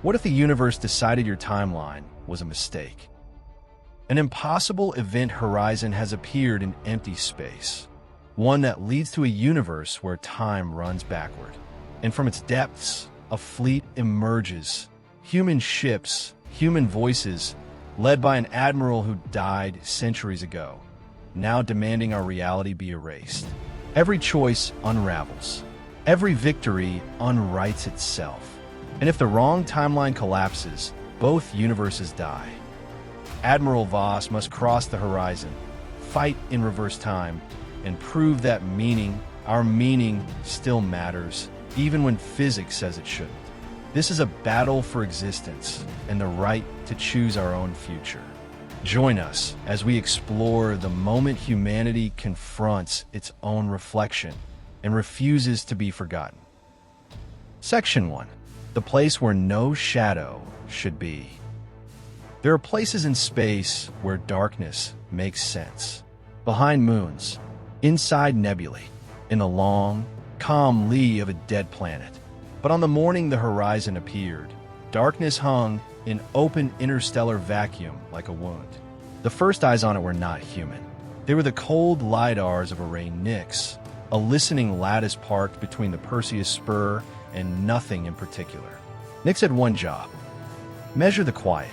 What if the universe decided your timeline was a mistake? An impossible event horizon has appeared in empty space, one that leads to a universe where time runs backward. And from its depths, a fleet emerges. Human ships, human voices, led by an admiral who died centuries ago, now demanding our reality be erased. Every choice unravels. Every victory unwrites itself. And if the wrong timeline collapses, both universes die. Admiral Voss must cross the horizon, fight in reverse time, and prove that our meaning, still matters, even when physics says it shouldn't. This is a battle for existence and the right to choose our own future. Join us as we explore the moment humanity confronts its own reflection and refuses to be forgotten. Section 1. The place where no shadow should be. There are places in space where darkness makes sense. Behind moons, inside nebulae, in the long, calm lee of a dead planet. But on the morning the horizon appeared, darkness hung in open interstellar vacuum like a wound. The first eyes on it were not human. They were the cold lidars of Array Nix, a listening lattice parked between the Perseus spur and nothing in particular. Nix had one job: measure the quiet.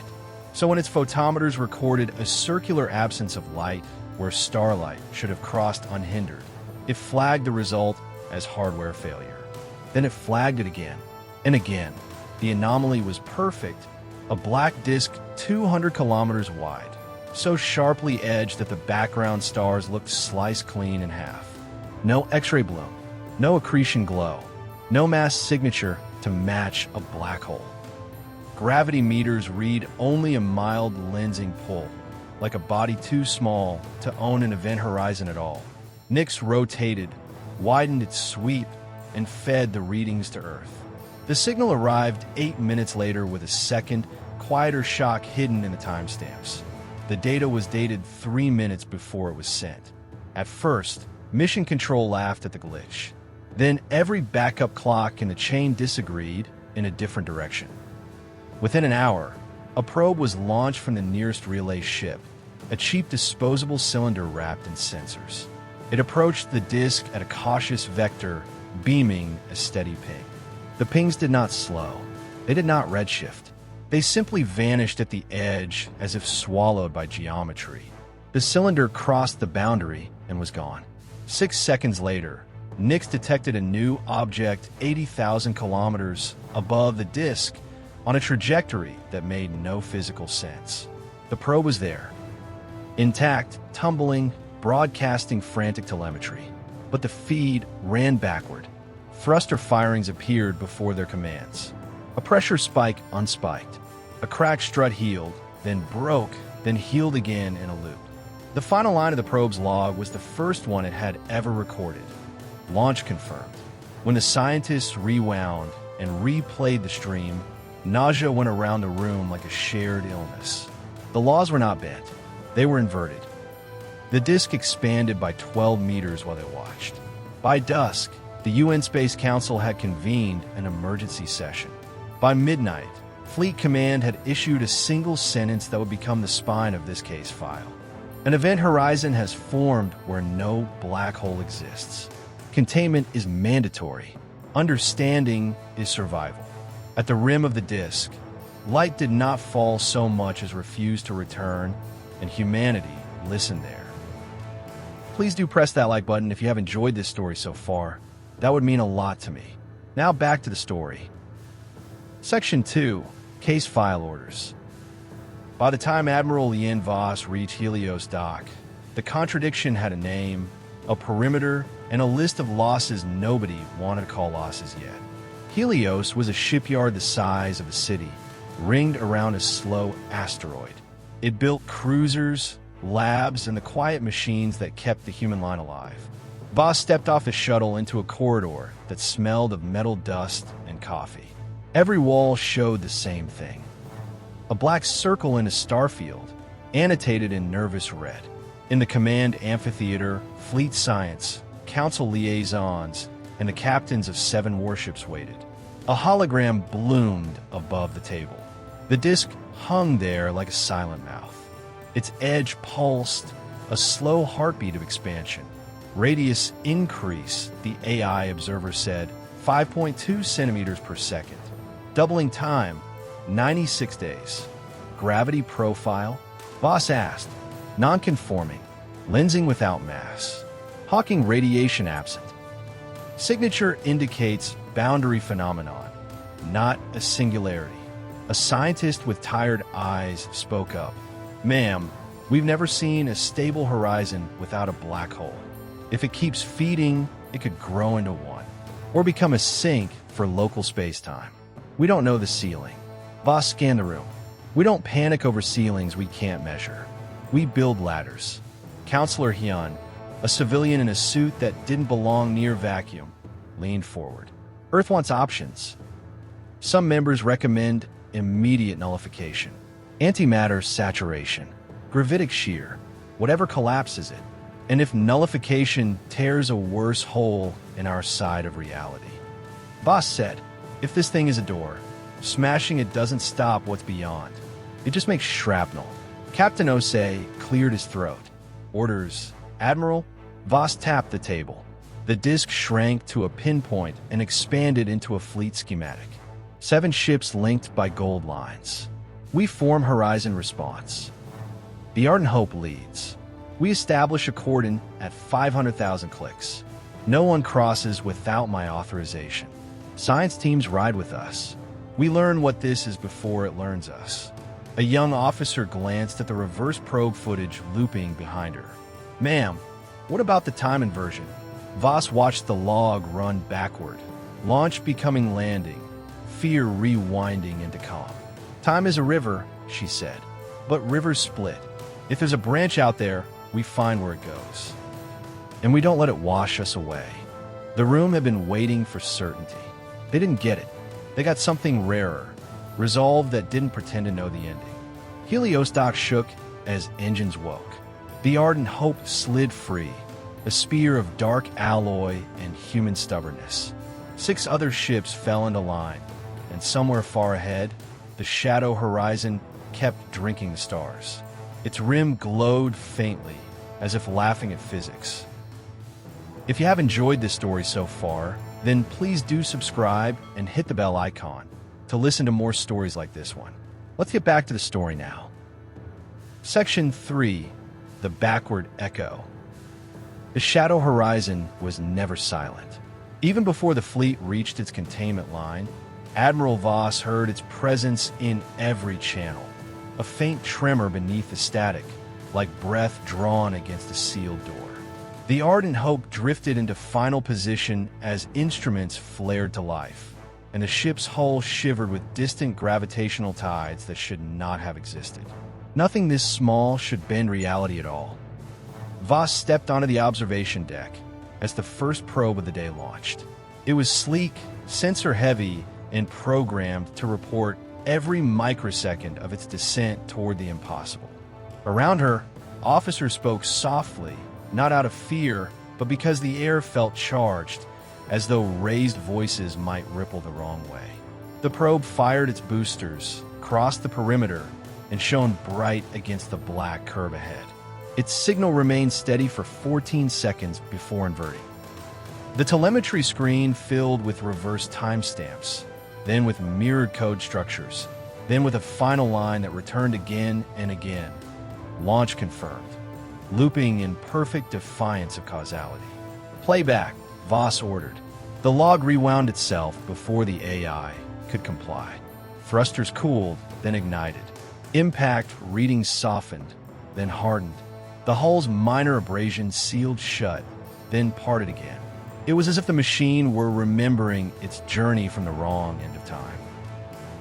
So when its photometers recorded a circular absence of light where starlight should have crossed unhindered, it flagged the result as hardware failure. Then it flagged it again and again. The anomaly was perfect, a black disk 200 kilometers wide, so sharply edged that the background stars looked sliced clean in half. No X-ray bloom, no accretion glow, no mass signature to match a black hole. Gravity meters read only a mild lensing pull, like a body too small to own an event horizon at all. Nix rotated, widened its sweep, and fed the readings to Earth. The signal arrived 8 minutes later with a second, quieter shock hidden in the timestamps. The data was dated 3 minutes before it was sent. At first, Mission Control laughed at the glitch. Then every backup clock in the chain disagreed in a different direction. Within an hour, a probe was launched from the nearest relay ship, a cheap disposable cylinder wrapped in sensors. It approached the disk at a cautious vector, beaming a steady ping. The pings did not slow. They did not redshift. They simply vanished at the edge as if swallowed by geometry. The cylinder crossed the boundary and was gone. 6 seconds later, Nix detected a new object 80,000 kilometers above the disk on a trajectory that made no physical sense. The probe was there, intact, tumbling, broadcasting frantic telemetry. But the feed ran backward. Thruster firings appeared before their commands. A pressure spike unspiked. A cracked strut healed, then broke, then healed again in a loop. The final line of the probe's log was the first one it had ever recorded. Launch confirmed. When the scientists rewound and replayed the stream, nausea went around the room like a shared illness. The laws were not bent. They were inverted. The disk expanded by 12 meters while they watched. By dusk, the UN Space Council had convened an emergency session. By midnight, Fleet Command had issued a single sentence that would become the spine of this case file. An event horizon has formed where no black hole exists. Containment is mandatory. Understanding is survival. At the rim of the disk, light did not fall so much as refuse to return, and humanity listened there. Please do press that like button if you have enjoyed this story so far. That would mean a lot to me. Now back to the story. Section 2. Case File Orders. By the time Admiral Voss reached Helios Dock, the contradiction had a name, a perimeter, and a list of losses nobody wanted to call losses yet. Helios was a shipyard the size of a city, ringed around a slow asteroid. It built cruisers, labs, and the quiet machines that kept the human line alive. Voss stepped off the shuttle into a corridor that smelled of metal dust and coffee. Every wall showed the same thing. A black circle in a starfield, annotated in nervous red. In the command amphitheater, fleet science, council liaisons, and the captains of 7 warships waited. A hologram bloomed above the table. The disk hung there like a silent mouth. Its edge pulsed, a slow heartbeat of expansion. Radius increase, the AI observer said, 5.2 centimeters per second. Doubling time, 96 days. Gravity profile? Voss asked. Non-conforming. Lensing without mass. Hawking radiation absent. Signature indicates boundary phenomenon, not a singularity. A scientist with tired eyes spoke up. Ma'am, we've never seen a stable horizon without a black hole. If it keeps feeding, it could grow into one, or become a sink for local space-time. We don't know the ceiling. Voss scanned the room. We don't panic over ceilings we can't measure. We build ladders. Counselor Hyun, a civilian in a suit that didn't belong near vacuum, leaned forward. Earth wants options. Some members recommend immediate nullification, antimatter saturation, gravitic shear, whatever collapses it, and if nullification tears a worse hole in our side of reality. Voss said, if this thing is a door, smashing it doesn't stop what's beyond. It just makes shrapnel. Captain Osei cleared his throat. Orders, Admiral. Voss tapped the table. The disk shrank to a pinpoint and expanded into a fleet schematic. 7 ships linked by gold lines. We form horizon response. The Ardent Hope leads. We establish a cordon at 500,000 clicks. No one crosses without my authorization. Science teams ride with us. We learn what this is before it learns us. A young officer glanced at the reverse probe footage looping behind her. Ma'am, what about the time inversion? Voss watched the log run backward. Launch becoming landing. Fear rewinding into calm. Time is a river, she said. But rivers split. If there's a branch out there, we find where it goes. And we don't let it wash us away. The room had been waiting for certainty. They didn't get it. They got something rarer. Resolve that didn't pretend to know the ending. Heliostok shook as engines woke. The Ardent Hope slid free, a spear of dark alloy and human stubbornness. 6 other ships fell into line, and somewhere far ahead, the shadow horizon kept drinking the stars. Its rim glowed faintly, as if laughing at physics. If you have enjoyed this story so far, then please do subscribe and hit the bell icon to listen to more stories like this one. Let's get back to the story now. Section 3, The Backward Echo. The shadow horizon was never silent. Even before the fleet reached its containment line, Admiral Voss heard its presence in every channel. A faint tremor beneath the static, like breath drawn against a sealed door. The Ardent Hope drifted into final position as instruments flared to life, and the ship's hull shivered with distant gravitational tides that should not have existed. Nothing this small should bend reality at all. Voss stepped onto the observation deck as the first probe of the day launched. It was sleek, sensor-heavy, and programmed to report every microsecond of its descent toward the impossible. Around her, officers spoke softly, not out of fear, but because the air felt charged, as though raised voices might ripple the wrong way. The probe fired its boosters, crossed the perimeter, and shone bright against the black curve ahead. Its signal remained steady for 14 seconds before inverting. The telemetry screen filled with reverse timestamps, then with mirrored code structures, then with a final line that returned again and again. Launch confirmed, looping in perfect defiance of causality. Playback, Voss ordered. The log rewound itself before the AI could comply. Thrusters cooled, then ignited. Impact readings softened, then hardened. The hull's minor abrasion sealed shut, then parted again. It was as if the machine were remembering its journey from the wrong end of time.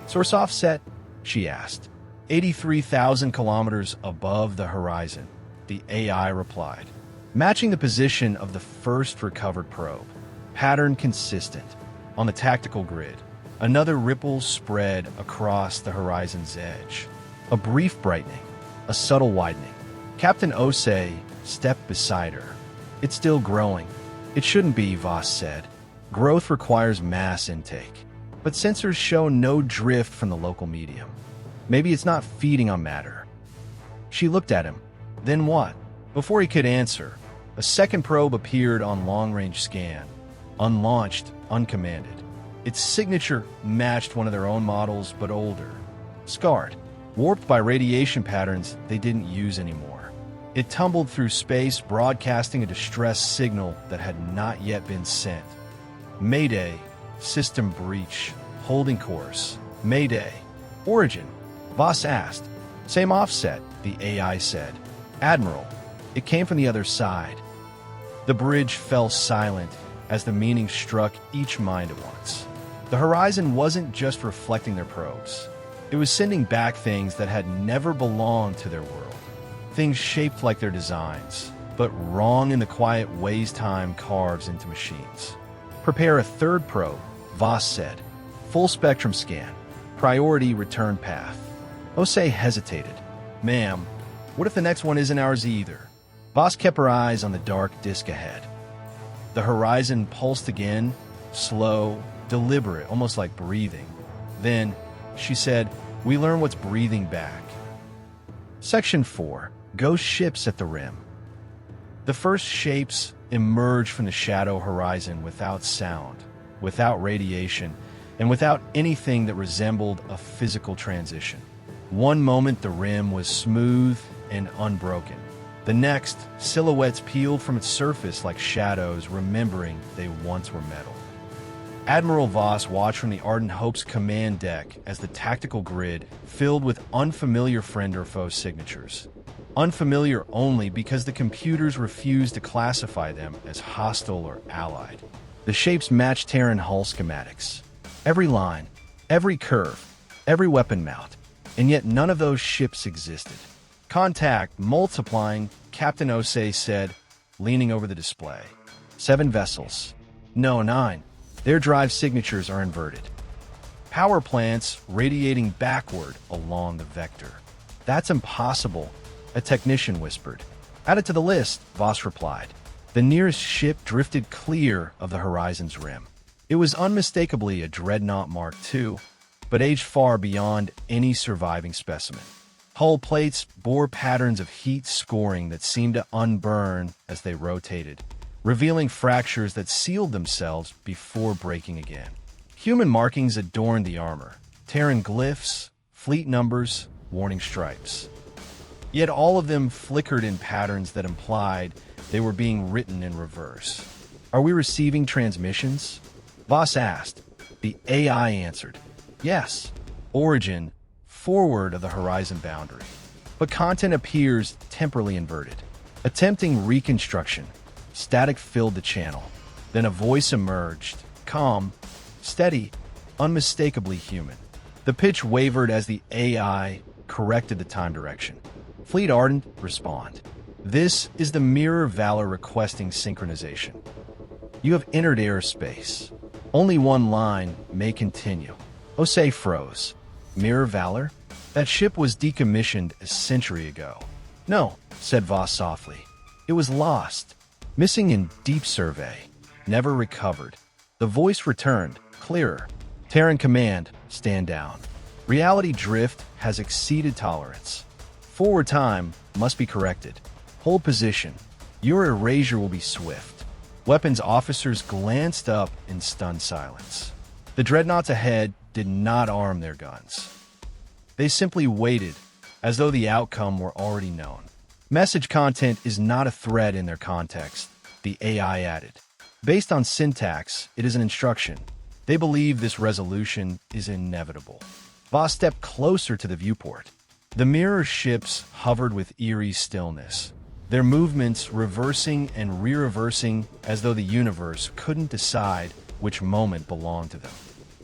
Source offset? She asked. 83,000 kilometers above the horizon, the AI replied, matching the position of the first recovered probe. Pattern consistent. On the tactical grid, another ripple spread across the horizon's edge. A brief brightening, a subtle widening. Captain Osei stepped beside her. It's still growing. It shouldn't be, Voss said. Growth requires mass intake. but sensors show no drift from the local medium. Maybe it's not feeding on matter. She looked at him. Then what? Before he could answer, a second probe appeared on long-range scan, unlaunched, uncommanded. Its signature matched one of their own models, but older, scarred, warped by radiation patterns they didn't use anymore. It tumbled through space, broadcasting a distress signal that had not yet been sent. Mayday, system breach, holding course. Mayday. Origin. Voss asked. Same offset, the AI said. Admiral. It came from the other side. The bridge fell silent as the meaning struck each mind at once. The horizon wasn't just reflecting their probes. It was sending back things that had never belonged to their world. Things shaped like their designs, but wrong in the quiet ways time carves into machines. Prepare a third probe, Voss said. Full spectrum scan. Priority return path. Osei hesitated. Ma'am, what if the next one isn't ours either? Voss kept her eyes on the dark disk ahead. The horizon pulsed again, slow, deliberate, almost like breathing. Then, she said, we learn what's breathing back. Section 4. Ghost ships at the rim. The first shapes emerged from the shadow horizon without sound, without radiation, and without anything that resembled a physical transition. One moment the rim was smooth and unbroken. The next, silhouettes peeled from its surface like shadows, remembering they once were metal. Admiral Voss watched from the Ardent Hope's command deck as the tactical grid filled with unfamiliar friend or foe signatures. Unfamiliar only because the computers refused to classify them as hostile or allied. The shapes matched Terran hull schematics. Every line, every curve, every weapon mount, and yet none of those ships existed. Contact multiplying, Captain Osei said, leaning over the display. 7 vessels. No, 9. Their drive signatures are inverted. Power plants radiating backward along the vector. That's impossible, a technician whispered. Add it to the list, Voss replied. The nearest ship drifted clear of the horizon's rim. It was unmistakably a dreadnought Mark II, but aged far beyond any surviving specimen. Hull plates bore patterns of heat scoring that seemed to unburn as they rotated, revealing fractures that sealed themselves before breaking again. Human markings adorned the armor, Terran glyphs, fleet numbers, warning stripes. Yet all of them flickered in patterns that implied they were being written in reverse. Are we receiving transmissions? Voss asked. The AI answered. Yes. Origin, forward of the horizon boundary. But content appears temporally inverted. Attempting reconstruction, static filled the channel. Then a voice emerged, calm, steady, unmistakably human. The pitch wavered as the AI corrected the time direction. Fleet Ardent, respond. This is the Mirror Valor requesting synchronization. You have entered airspace. Only one line may continue. Osei froze. Mirror Valor? That ship was decommissioned a century ago. No, said Voss softly. It was lost. Missing in deep survey. Never recovered. The voice returned, clearer. Terran command, stand down. Reality drift has exceeded tolerance. Forward time must be corrected. Hold position. Your erasure will be swift. Weapons officers glanced up in stunned silence. The dreadnoughts ahead did not arm their guns. They simply waited, as though the outcome were already known. Message content is not a threat in their context, the AI added. Based on syntax, it is an instruction. They believe this resolution is inevitable. Voss stepped closer to the viewport. The mirror ships hovered with eerie stillness, their movements reversing and re-reversing as though the universe couldn't decide which moment belonged to them.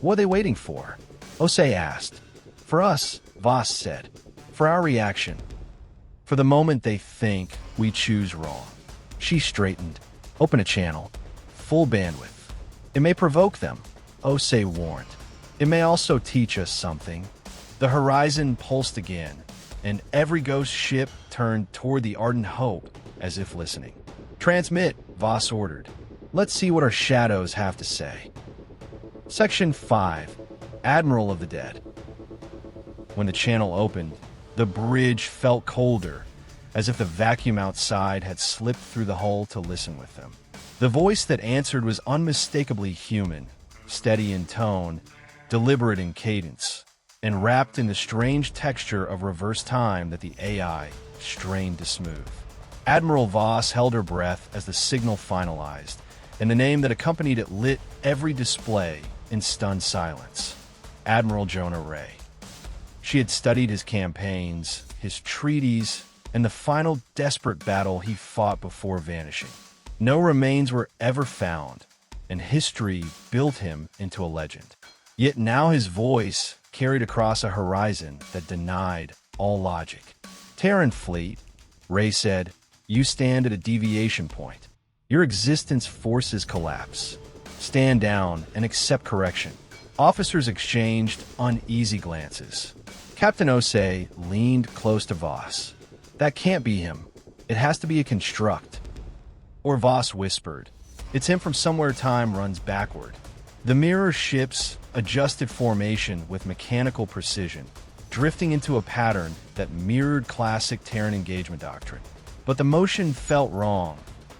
What are they waiting for? Osei asked. For us, Voss said. For our reaction. For the moment they think we choose wrong. She straightened. Open a channel. Full bandwidth. It may provoke them, Osei warned. It may also teach us something. The horizon pulsed again, and every ghost ship turned toward the Ardent Hope as if listening. Transmit, Voss ordered. Let's see what our shadows have to say. Section 5. Admiral of the Dead. When the channel opened, the bridge felt colder, as if the vacuum outside had slipped through the hull to listen with them. The voice that answered was unmistakably human, steady in tone, deliberate in cadence, and wrapped in the strange texture of reverse time that the AI strained to smooth. Admiral Voss held her breath as the signal finalized, and the name that accompanied it lit every display in stunned silence. Admiral Jonah Rey. She had studied his campaigns, his treaties, and the final desperate battle he fought before vanishing. No remains were ever found, and history built him into a legend. Yet now his voice carried across a horizon that denied all logic. Terran fleet, Rey said, you stand at a deviation point. Your existence forces collapse. Stand down and accept correction. Officers exchanged uneasy glances. Captain Osei leaned close to Voss. That can't be him. It has to be a construct. Or Voss whispered, it's him from somewhere time runs backward. The mirror ships adjusted formation with mechanical precision, drifting into a pattern that mirrored classic Terran engagement doctrine. But the motion felt wrong,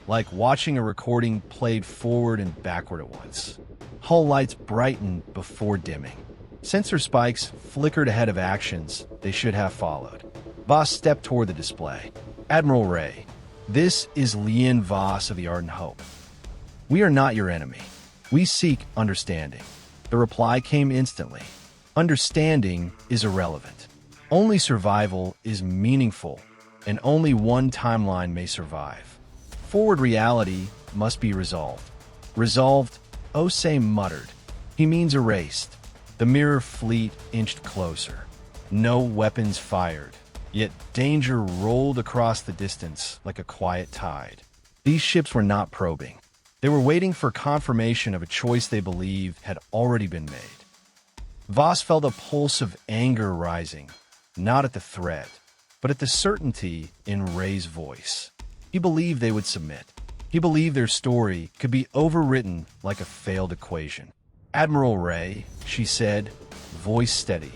like watching a recording played forward and backward at once. Hull lights brightened before dimming. Sensor spikes flickered ahead of actions they should have followed. Voss stepped toward the display. Admiral Rey, this is Lien Voss of the Ardent Hope. We are not your enemy. We seek understanding. The reply came instantly. Understanding is irrelevant. Only survival is meaningful, and only one timeline may survive. Forward reality must be resolved. Resolved, Osei muttered. He means erased. The mirror fleet inched closer. No weapons fired, yet danger rolled across the distance like a quiet tide. These ships were not probing. They were waiting for confirmation of a choice they believed had already been made. Voss felt a pulse of anger rising, not at the threat, but at the certainty in Rey's voice. He believed they would submit. He believed their story could be overwritten like a failed equation. Admiral Rey, she said, voice steady.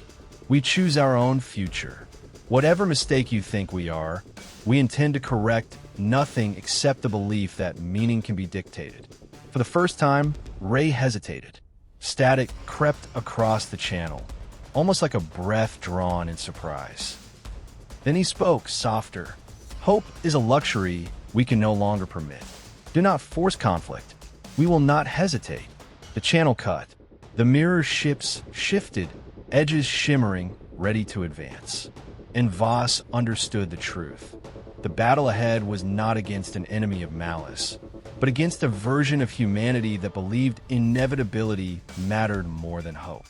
We choose our own future. Whatever mistake you think we are, we intend to correct nothing except the belief that meaning can be dictated. For the first time, Rey hesitated. Static crept across the channel, almost like a breath drawn in surprise. Then he spoke, softer. Hope is a luxury we can no longer permit. Do not force conflict. We will not hesitate. The channel cut. The mirror ships shifted, edges shimmering, ready to advance. And Voss understood the truth. The battle ahead was not against an enemy of malice, but against a version of humanity that believed inevitability mattered more than hope.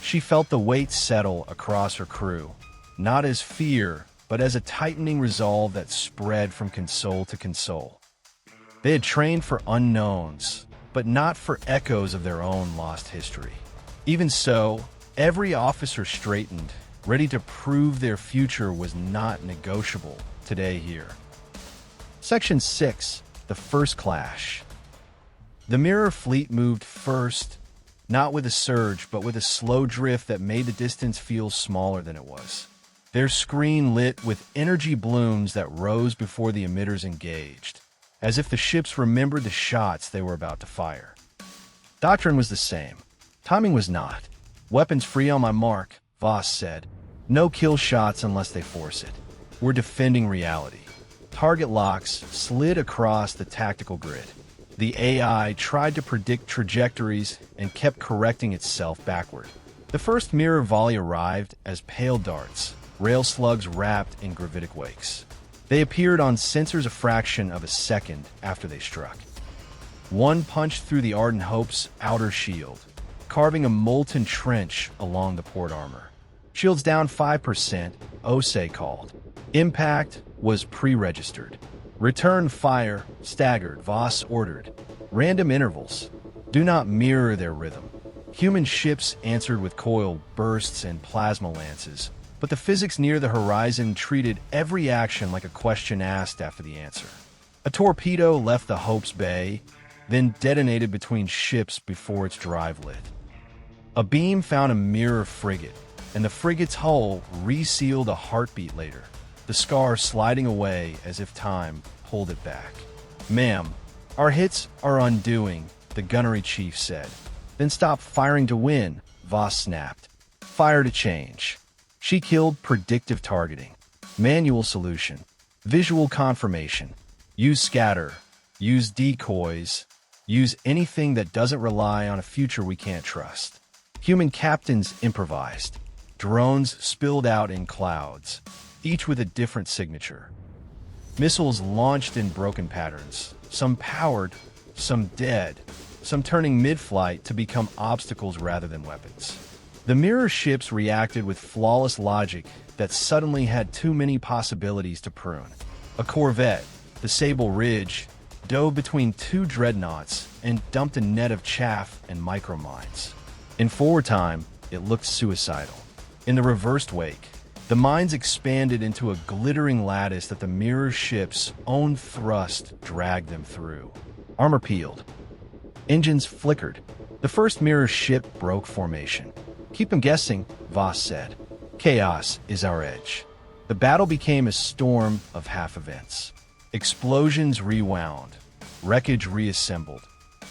She felt the weight settle across her crew, not as fear, but as a tightening resolve that spread from console to console. They had trained for unknowns, but not for echoes of their own lost history. Even so, every officer straightened, ready to prove their future was not negotiable today here. Section 6, the first clash. The mirror fleet moved first, not with a surge, but with a slow drift that made the distance feel smaller than it was. Their screen lit with energy blooms that rose before the emitters engaged, as if the ships remembered the shots they were about to fire. Doctrine was the same. Timing was not. Weapons free on my mark, Voss said. No kill shots unless they force it. We're defending reality. Target locks slid across the tactical grid. The AI tried to predict trajectories and kept correcting itself backward. The first mirror volley arrived as pale darts, rail slugs wrapped in gravitic wakes. They appeared on sensors a fraction of a second after they struck. One punched through the Ardent Hope's outer shield, carving a molten trench along the port armor. Shields down 5%, Osei called. Impact was pre-registered. Return fire, staggered, Voss ordered. Random intervals. Do not mirror their rhythm. Human ships answered with coil bursts and plasma lances, but the physics near the horizon treated every action like a question asked after the answer. A torpedo left the Hope's bay, then detonated between ships before its drive lit. A beam found a mirror frigate, and the frigate's hull resealed a heartbeat later, the scar sliding away as if time pulled it back. "Ma'am, our hits are undoing," the gunnery chief said. "Then stop firing to win," Voss snapped. "Fire to change." She killed predictive targeting, manual solution, visual confirmation, use scatter, use decoys, use anything that doesn't rely on a future we can't trust. Human captains improvised. Drones spilled out in clouds, each with a different signature. Missiles launched in broken patterns, some powered, some dead, some turning mid-flight to become obstacles rather than weapons. The mirror ships reacted with flawless logic that suddenly had too many possibilities to prune. A corvette, the Sable Ridge, dove between two dreadnoughts and dumped a net of chaff and micromines. In forward time, it looked suicidal. In the reversed wake, the mines expanded into a glittering lattice that the mirror ship's own thrust dragged them through. Armor peeled. Engines flickered. The first mirror ship broke formation. "Keep them guessing," Voss said. "Chaos is our edge." The battle became a storm of half-events. Explosions rewound. Wreckage reassembled.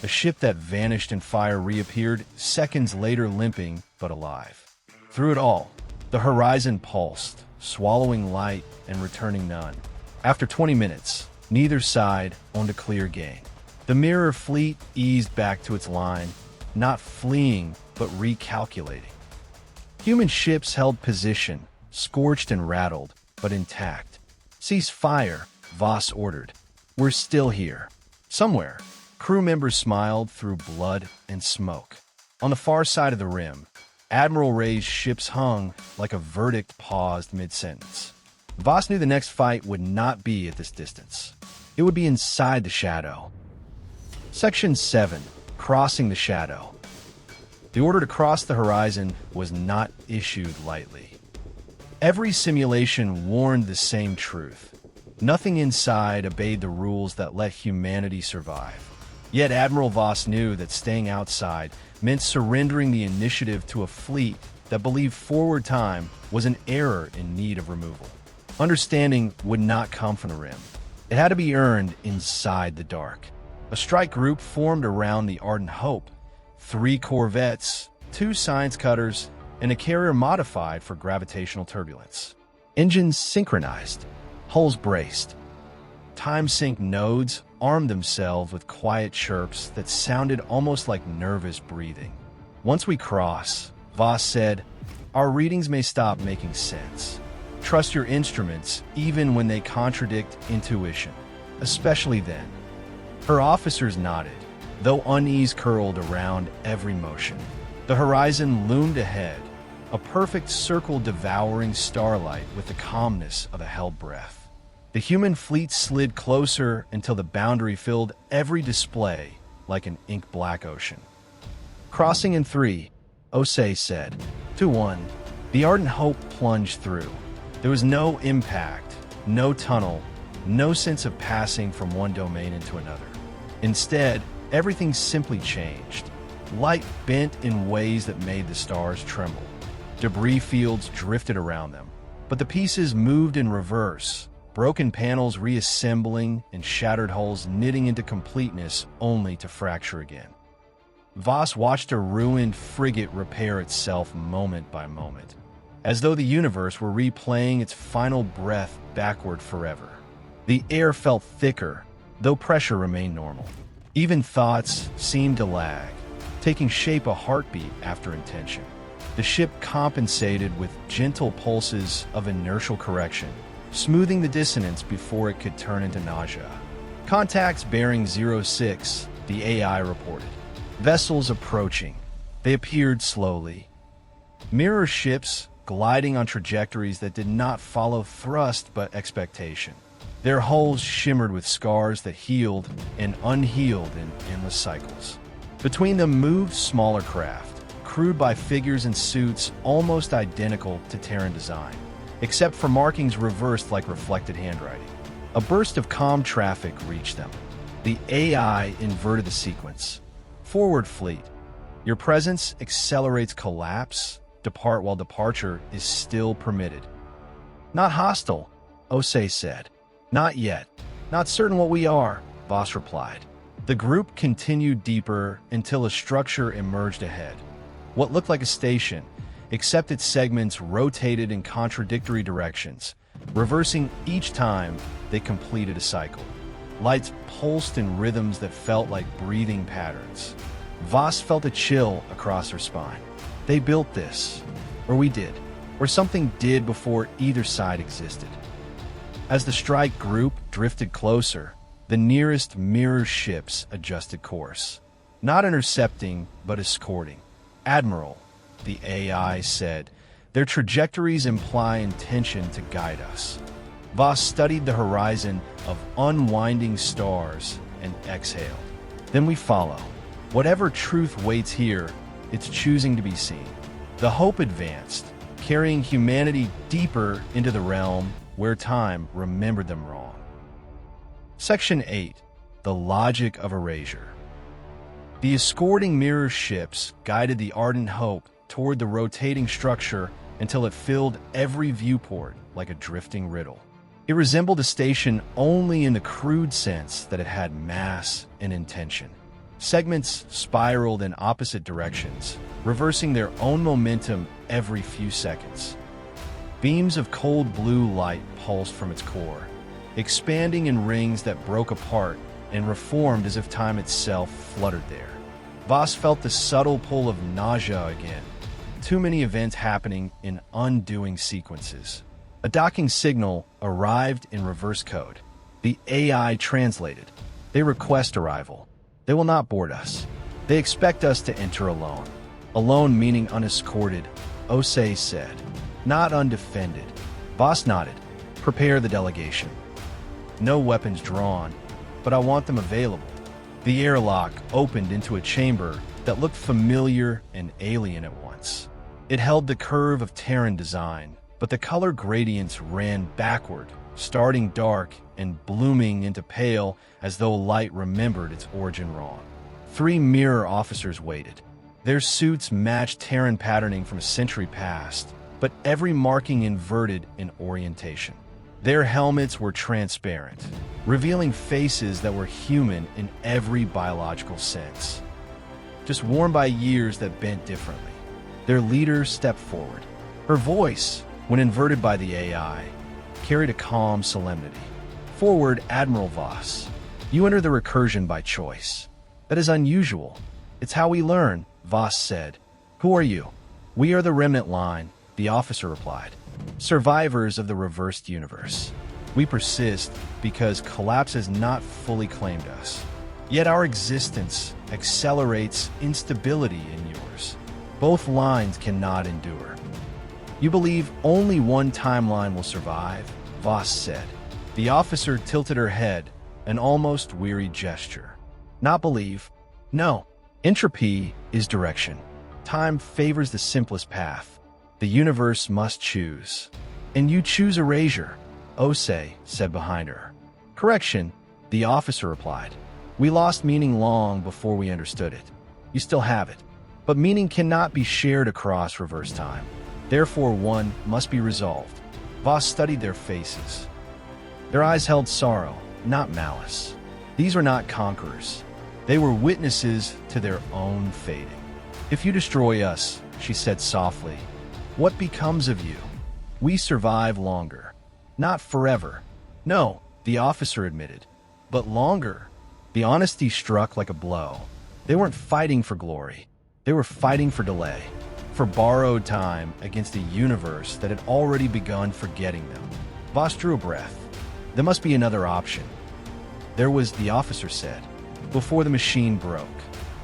A ship that vanished in fire reappeared seconds later, limping but alive. Through it all, the horizon pulsed, swallowing light and returning none. After 20 minutes, neither side owned a clear gain. The mirror fleet eased back to its line, not fleeing but recalculating. Human ships held position, scorched and rattled, but intact. "Cease fire," Voss ordered. "We're still here." Somewhere, crew members smiled through blood and smoke. On the far side of the rim, Admiral Rey's ships hung like a verdict paused mid-sentence. Voss knew the next fight would not be at this distance. It would be inside the shadow. Section 7. Crossing the Shadow. The order to cross the horizon was not issued lightly. Every simulation warned the same truth. Nothing inside obeyed the rules that let humanity survive. Yet Admiral Voss knew that staying outside meant surrendering the initiative to a fleet that believed forward time was an error in need of removal. Understanding would not come from the rim. It had to be earned inside the dark. A strike group formed around the Ardent Hope. 3 corvettes, 2 science cutters, and a carrier modified for gravitational turbulence. Engines synchronized, hulls braced. Time-sync nodes armed themselves with quiet chirps that sounded almost like nervous breathing. "Once we cross," Voss said, "our readings may stop making sense. Trust your instruments even when they contradict intuition, especially then." Her officers nodded, though unease curled around every motion. The horizon loomed ahead, a perfect circle devouring starlight with the calmness of a held breath. The human fleet slid closer until the boundary filled every display like an ink-black ocean. "Crossing in 3, Osei said. 2-1. The Ardent Hope plunged through. There was no impact, no tunnel, no sense of passing from one domain into another. Instead, everything simply changed. Light bent in ways that made the stars tremble. Debris fields drifted around them, but the pieces moved in reverse, broken panels reassembling and shattered hulls knitting into completeness only to fracture again. Voss watched a ruined frigate repair itself moment by moment, as though the universe were replaying its final breath backward forever. The air felt thicker, though pressure remained normal. Even thoughts seemed to lag, taking shape a heartbeat after intention. The ship compensated with gentle pulses of inertial correction, smoothing the dissonance before it could turn into nausea. "Contacts bearing 06, the AI reported. Vessels approaching. They appeared slowly. Mirror ships gliding on trajectories that did not follow thrust but expectation. Their hulls shimmered with scars that healed and unhealed in endless cycles. Between them moved smaller craft, crewed by figures in suits almost identical to Terran design, except for markings reversed like reflected handwriting. A burst of comm traffic reached them. The AI inverted the sequence. "Forward fleet. Your presence accelerates collapse. Depart while departure is still permitted. Not hostile, Osei said. Not yet. Not certain what we are, Voss replied. The group continued deeper until a structure emerged ahead. What looked like a station, except its segments rotated in contradictory directions, reversing each time they completed a cycle. Lights pulsed in rhythms that felt like breathing patterns. Voss felt a chill across her spine. They built this, or we did, or something did before either side existed. As the strike group drifted closer, the nearest mirror ships adjusted course. Not intercepting, but escorting. Admiral, the AI said, their trajectories imply intention to guide us. Voss studied the horizon of unwinding stars and exhaled. Then we follow. Whatever truth waits here, it's choosing to be seen. The Hope advanced, carrying humanity deeper into the realm where time remembered them wrong. Section 8. The Logic of Erasure. The escorting mirror ships guided the Ardent Hope toward the rotating structure until it filled every viewport like a drifting riddle. It resembled a station only in the crude sense that it had mass and intention. Segments spiraled in opposite directions, reversing their own momentum every few seconds. Beams of cold blue light pulsed from its core, expanding in rings that broke apart and reformed as if time itself fluttered there. Voss felt the subtle pull of nausea again. Too many events happening in undoing sequences. A docking signal arrived in reverse code. The AI translated. They request arrival. They will not board us. They expect us to enter alone. Alone meaning unescorted, Osei said. Not undefended. Voss nodded. Prepare the delegation. No weapons drawn, but I want them available. The airlock opened into a chamber that looked familiar and alien at once. It held the curve of Terran design, but the color gradients ran backward, starting dark and blooming into pale as though light remembered its origin wrong. 3 mirror officers waited. Their suits matched Terran patterning from a century past, but every marking inverted in orientation. Their helmets were transparent, revealing faces that were human in every biological sense, just worn by years that bent differently. Their leader stepped forward. Her voice, when inverted by the AI, carried a calm solemnity. Forward, Admiral Voss. You enter the recursion by choice. That is unusual. It's how we learn, Voss said. Who are you? We are the remnant line, the officer replied. Survivors of the reversed universe. We persist because collapse has not fully claimed us. Yet our existence accelerates instability in yours. Both lines cannot endure. You believe only one timeline will survive, Voss said. The officer tilted her head, an almost weary gesture. Not believe. No. Entropy is direction. Time favors the simplest path. The universe must choose. And you choose erasure, Osei said behind her. Correction, the officer replied. We lost meaning long before we understood it. You still have it. But meaning cannot be shared across reverse time. Therefore, one must be resolved. Voss studied their faces. Their eyes held sorrow, not malice. These were not conquerors. They were witnesses to their own fading. If you destroy us, she said softly, what becomes of you? We survive longer. Not forever. No, the officer admitted. But longer. The honesty struck like a blow. They weren't fighting for glory. They were fighting for delay. For borrowed time against a universe that had already begun forgetting them. Voss drew a breath. There must be another option. There was, the officer said, before the machine broke.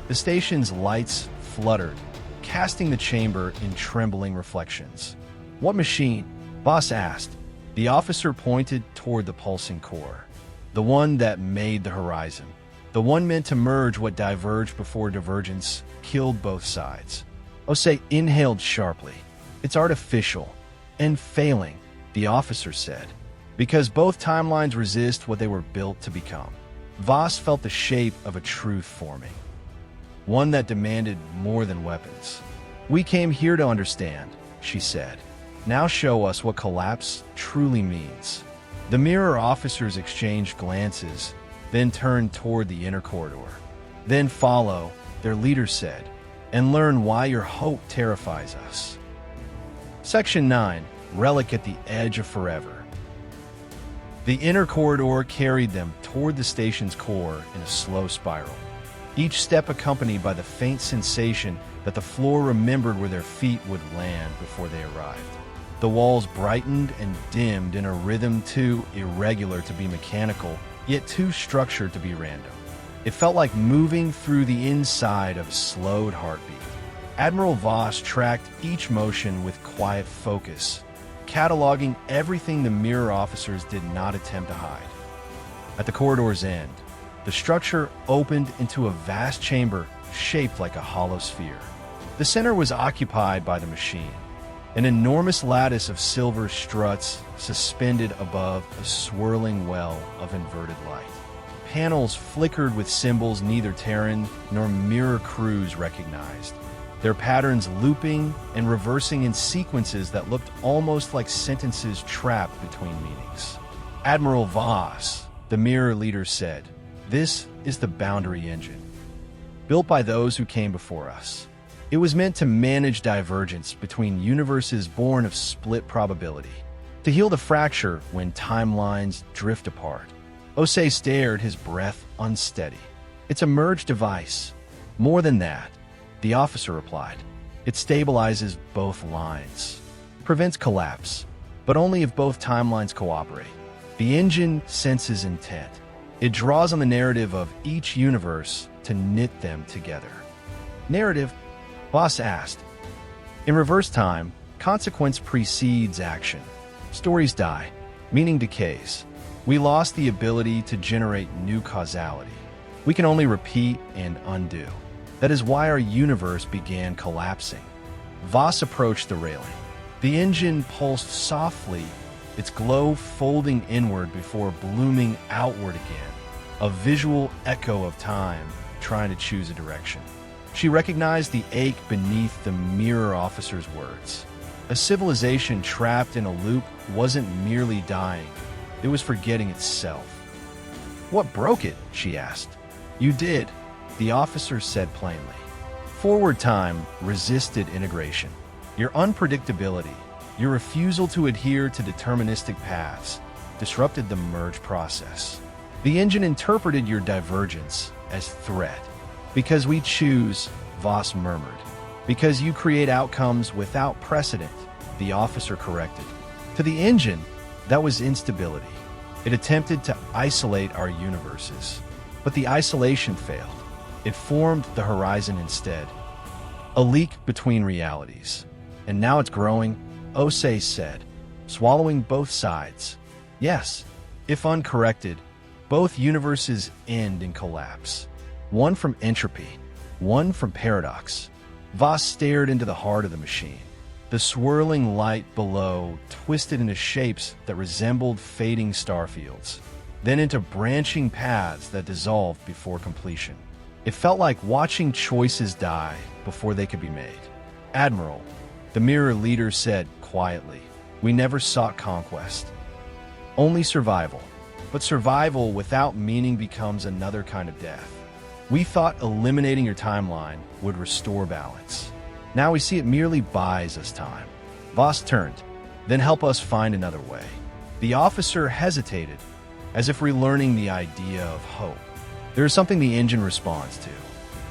The station's lights fluttered, casting the chamber in trembling reflections. What machine? Voss asked. The officer pointed toward the pulsing core. The one that made the horizon. The one meant to merge what diverged before divergence killed both sides. Osei inhaled sharply. It's artificial and failing, the officer said, because both timelines resist what they were built to become. Voss felt the shape of a truth forming. one that demanded more than weapons. "We came here to understand," she said. "Now show us what collapse truly means." The mirror officers exchanged glances, then turned toward the inner corridor. "Then follow," their leader said, "and learn why your hope terrifies us." Section 9. Relic at the Edge of Forever. The inner corridor carried them toward the station's core in a slow spiral, each step accompanied by the faint sensation that the floor remembered where their feet would land before they arrived. The walls brightened and dimmed in a rhythm too irregular to be mechanical, yet too structured to be random. It felt like moving through the inside of a slowed heartbeat. Admiral Voss tracked each motion with quiet focus, cataloging everything the mirror officers did not attempt to hide. At the corridor's end, the structure opened into a vast chamber shaped like a hollow sphere. The center was occupied by the machine, an enormous lattice of silver struts suspended above a swirling well of inverted light. Panels flickered with symbols neither Terran nor mirror crews recognized, their patterns looping and reversing in sequences that looked almost like sentences trapped between meanings. Admiral Voss, the mirror leader, said, "This is the boundary engine, built by those who came before us. It was meant to manage divergence between universes born of split probability, to heal the fracture when timelines drift apart." Osei stared, his breath unsteady. "It's a merge device. More than that," the officer replied. "It stabilizes both lines, prevents collapse, but only if both timelines cooperate. The engine senses intent. It draws on the narrative of each universe to knit them together." "Narrative?" Voss asked. "In reverse time, consequence precedes action. Stories die, meaning decays. We lost the ability to generate new causality. We can only repeat and undo. That is why our universe began collapsing." Voss approached the railing. The engine pulsed softly, its glow folding inward before blooming outward again, a visual echo of time trying to choose a direction. She recognized the ache beneath the mirror officer's words. A civilization trapped in a loop wasn't merely dying, it was forgetting itself. "What broke it?" she asked. "You did," the officer said plainly. "Forward time resisted integration. Your unpredictability, your refusal to adhere to deterministic paths, disrupted the merge process. The engine interpreted your divergence as threat. Because we choose," Voss murmured. "Because you create outcomes without precedent," the officer corrected. To the engine, that was instability. It attempted to isolate our universes, but the isolation failed. It formed the horizon instead, a leak between realities. "And now it's growing," Osei said, swallowing both sides. "Yes, if uncorrected, both universes end in collapse. One from entropy, one from paradox." Voss stared into the heart of the machine. The swirling light below twisted into shapes that resembled fading starfields, then into branching paths that dissolved before completion. It felt like watching choices die before they could be made. "Admiral," the mirror leader said quietly, "we never sought conquest. Only survival. But survival without meaning becomes another kind of death. We thought eliminating your timeline would restore balance. Now we see it merely buys us time." Voss turned, "Then help us find another way." The officer hesitated, as if relearning the idea of hope. There is something the engine responds to,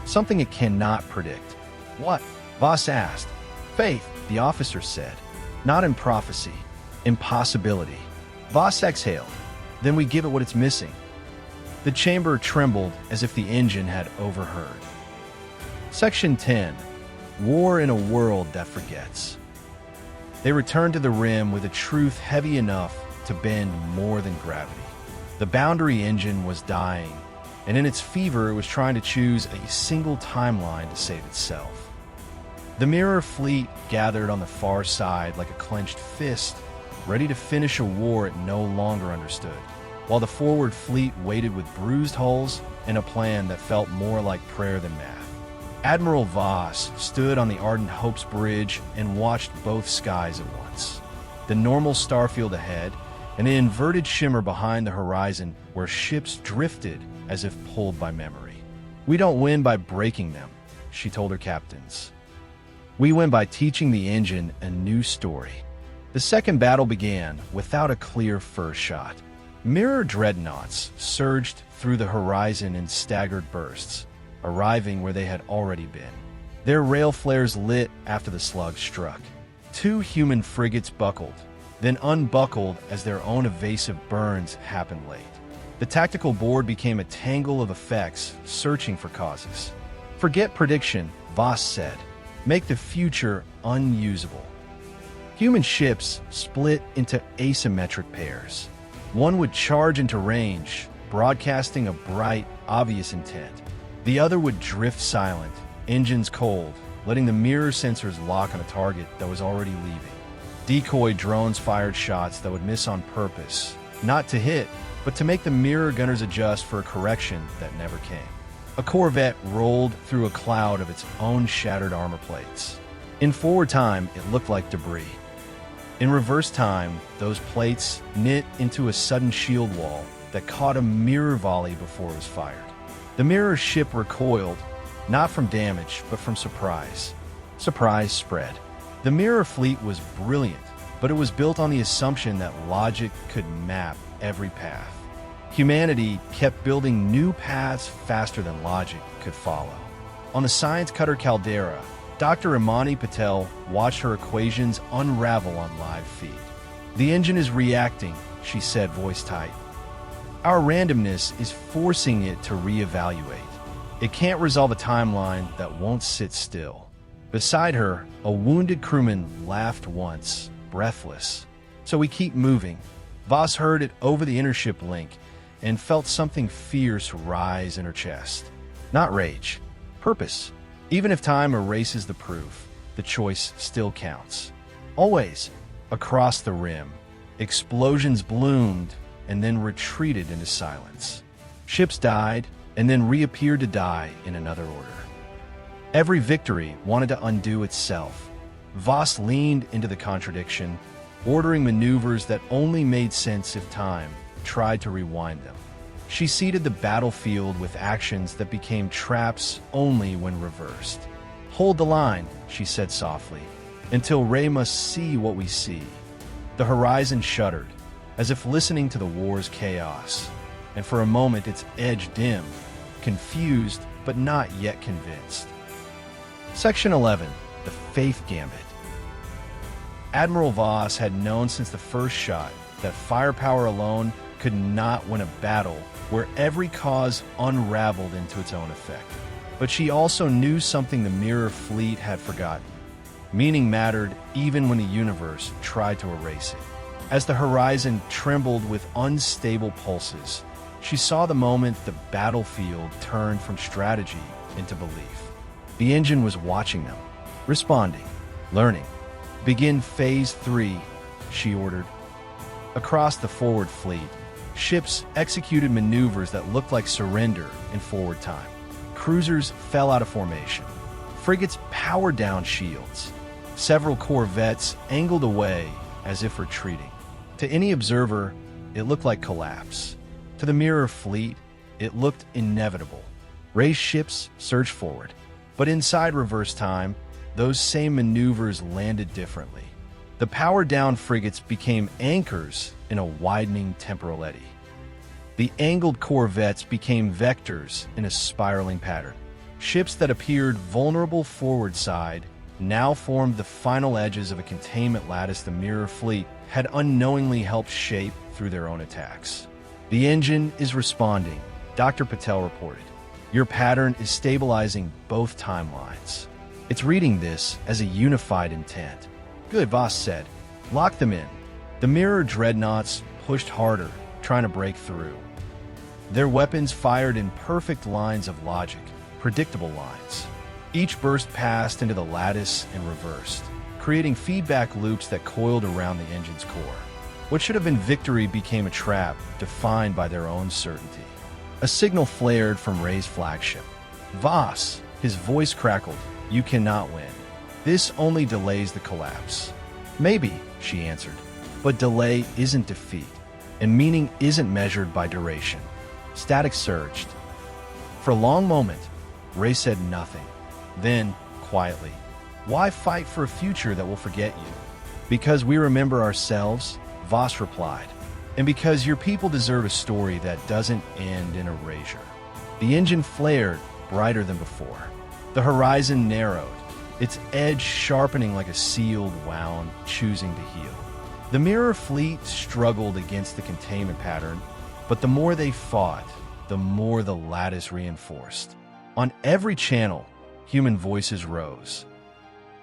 something it cannot predict. "What?" Voss asked. "Faith," the officer said. "Not in prophecy, in possibility." Voss exhaled. "Then we give it what it's missing." The chamber trembled as if the engine had overheard. Section 10. War in a World That Forgets. They returned to the rim with a truth heavy enough to bend more than gravity. The boundary engine was dying, and in its fever it was trying to choose a single timeline to save itself. The mirror fleet gathered on the far side like a clenched fist, ready to finish a war it no longer understood, while the forward fleet waited with bruised hulls and a plan that felt more like prayer than math. Admiral Voss stood on the Ardent Hope's bridge and watched both skies at once. The normal starfield ahead, and an inverted shimmer behind the horizon where ships drifted as if pulled by memory. "We don't win by breaking them," she told her captains. "We win by teaching the engine a new story." The second battle began without a clear first shot. Mirror dreadnoughts surged through the horizon in staggered bursts, arriving where they had already been. Their rail flares lit after the slug struck. Two human frigates buckled, then unbuckled as their own evasive burns happened late. The tactical board became a tangle of effects, searching for causes. "Forget prediction," Voss said. "Make the future unusable." Human ships split into asymmetric pairs. One would charge into range, broadcasting a bright, obvious intent. The other would drift silent, engines cold, letting the mirror sensors lock on a target that was already leaving. Decoy drones fired shots that would miss on purpose, not to hit, but to make the mirror gunners adjust for a correction that never came. A corvette rolled through a cloud of its own shattered armor plates. In forward time, it looked like debris. In reverse time, those plates knit into a sudden shield wall that caught a mirror volley before it was fired. The mirror ship recoiled, not from damage, but from surprise. Surprise spread. The mirror fleet was brilliant, but it was built on the assumption that logic could map every path. Humanity kept building new paths faster than logic could follow. On the science cutter Caldera, Dr. Imani Patel watched her equations unravel on live feed. "The engine is reacting," she said, voice tight. "Our randomness is forcing it to reevaluate. It can't resolve a timeline that won't sit still." Beside her, a wounded crewman laughed once, breathless. "So we keep moving." Voss heard it over the intership link and felt something fierce rise in her chest. Not rage, purpose. Even if time erases the proof, the choice still counts. Always. Across the rim, explosions bloomed and then retreated into silence. Ships died and then reappeared to die in another order. Every victory wanted to undo itself. Voss leaned into the contradiction, ordering maneuvers that only made sense if time tried to rewind them. She seeded the battlefield with actions that became traps only when reversed. "Hold the line," she said softly, "until Rey must see what we see." The horizon shuddered, as if listening to the war's chaos, and for a moment its edge dimmed, confused but not yet convinced. Section 11. The Faith Gambit. Admiral Voss had known since the first shot that firepower alone could not win a battle where every cause unraveled into its own effect. But she also knew something the Mirror Fleet had forgotten. Meaning mattered even when the universe tried to erase it. As the horizon trembled with unstable pulses, she saw the moment the battlefield turned from strategy into belief. The engine was watching them, responding, learning. "Begin Phase 3, she ordered. Across the forward fleet, ships executed maneuvers that looked like surrender in forward time. Cruisers fell out of formation. Frigates powered down shields. Several corvettes angled away as if retreating. To any observer, it looked like collapse. To the Mirror Fleet, it looked inevitable. Rey's ships surged forward. But inside reverse time, those same maneuvers landed differently. The powered-down frigates became anchors in a widening temporal eddy. The angled corvettes became vectors in a spiraling pattern. Ships that appeared vulnerable forward side now formed the final edges of a containment lattice the Mirror Fleet had unknowingly helped shape through their own attacks. "The engine is responding," Dr. Patel reported. "Your pattern is stabilizing both timelines. It's reading this as a unified intent." "Good," Voss said. "Lock them in." The Mirror dreadnoughts pushed harder, trying to break through. Their weapons fired in perfect lines of logic, predictable lines. Each burst passed into the lattice and reversed, creating feedback loops that coiled around the engine's core. What should have been victory became a trap defined by their own certainty. A signal flared from Rey's flagship. "Voss," His voice crackled. You cannot win. This only delays the collapse. Maybe, she answered, but delay isn't defeat, and meaning isn't measured by duration. Static surged. For a long moment, Rey said nothing. Then, quietly, why fight for a future that will forget you? Because we remember ourselves, Voss replied. And because your people deserve a story that doesn't end in erasure. The engine flared, brighter than before. The horizon narrowed, its edge sharpening like a sealed wound choosing to heal. The mirror fleet struggled against the containment pattern, but the more they fought, the more the lattice reinforced. On every channel, human voices rose.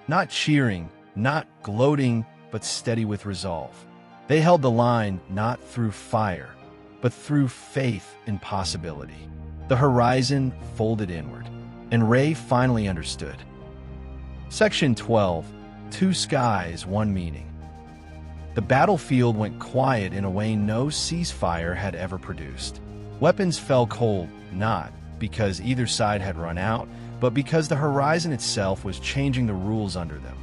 Not cheering, not gloating, but steady with resolve. They held the line not through fire, but through faith in possibility. The horizon folded inward, and Rey finally understood. Section 12, Two Skies, One Meaning. The battlefield went quiet in a way no ceasefire had ever produced. Weapons fell cold, not because either side had run out, but because the horizon itself was changing the rules under them.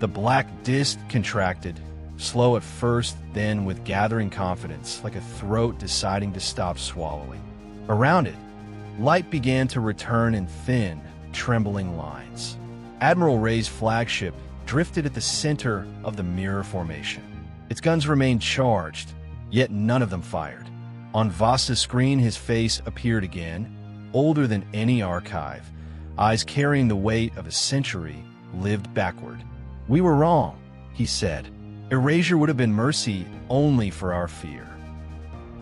The black disk contracted, slow at first, then with gathering confidence, like a throat deciding to stop swallowing. Around it, light began to return in thin, trembling lines. Admiral Rey's flagship drifted at the center of the mirror formation. Its guns remained charged, yet none of them fired. On Voss's screen, his face appeared again, older than any archive, eyes carrying the weight of a century lived backward. We were wrong, he said. Erasure would have been mercy only for our fear.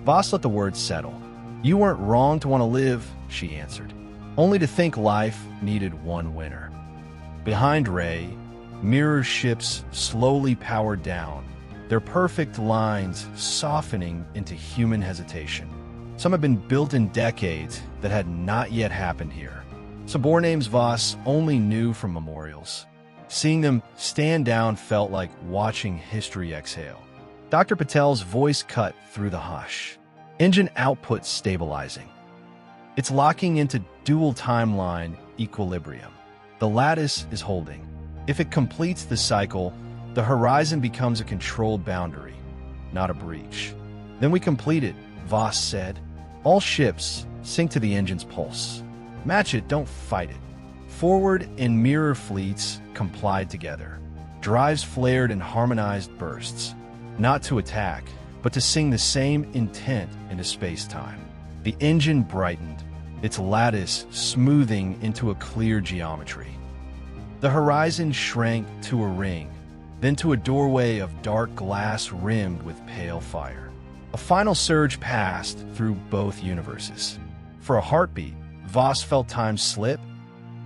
Voss let the words settle. You weren't wrong to want to live, she answered, only to think life needed one winner. Behind Rey, mirror ships slowly powered down, their perfect lines softening into human hesitation. Some had been built in decades that had not yet happened here. Some bore names Voss only knew from memorials. Seeing them stand down felt like watching history exhale. Dr. Patel's voice cut through the hush. Engine output stabilizing. It's locking into dual timeline equilibrium. The lattice is holding. If it completes the cycle, the horizon becomes a controlled boundary, not a breach. Then we complete it, Voss said. All ships sync to the engine's pulse. Match it, don't fight it. Forward and mirror fleets complied together. Drives flared in harmonized bursts, not to attack, but to sing the same intent into space-time. The engine brightened, its lattice smoothing into a clear geometry. The horizon shrank to a ring, then to a doorway of dark glass rimmed with pale fire. A final surge passed through both universes. For a heartbeat, Voss felt time slip,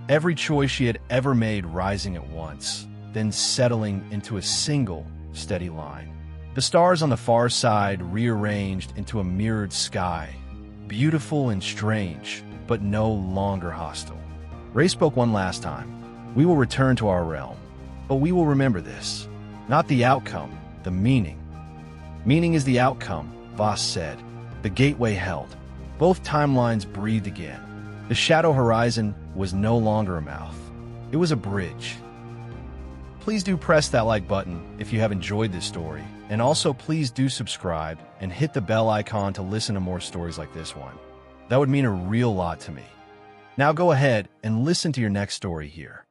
every choice she had ever made rising at once, then settling into a single, steady line. The stars on the far side rearranged into a mirrored sky, beautiful and strange, but no longer hostile. Rey spoke one last time. We will return to our realm, but we will remember this. Not the outcome, the meaning. Meaning is the outcome, Voss said. The gateway held. Both timelines breathed again. The shadow horizon was no longer a mouth. It was a bridge. Please do press that like button if you have enjoyed this story, and also please do subscribe and hit the bell icon to listen to more stories like this one. That would mean a real lot to me. Now go ahead and listen to your next story here.